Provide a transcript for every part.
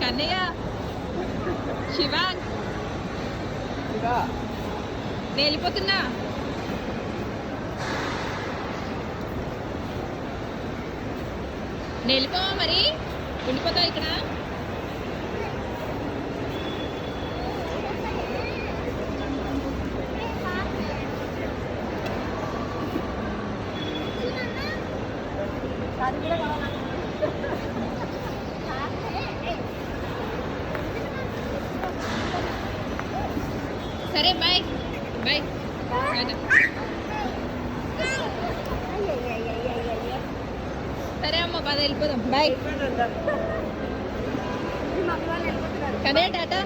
కన్నయ్య శివాన్ నేను వెళ్ళిపోతున్నా. నేను వెళ్ళిపోవా మరి ఉండిపోతావు ఇక్కడ. సరే బాయ్ బాయ్. సరే అమ్మ బాధ వెళ్ళిపోదాం బాయ్. కనే టాటా.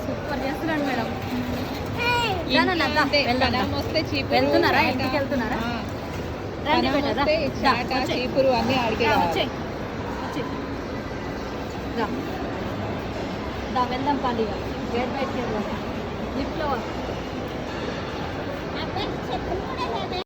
సూపర్ చేస్తున్నాడు మేడం. వెళ్తున్నారా ఇంటికి వెళ్తున్నారా? చీపురు అన్ని అడిగే వెళ్దాం పండుగ. గేట్ బయటకి వెళ్దాం. లిఫ్ట్లో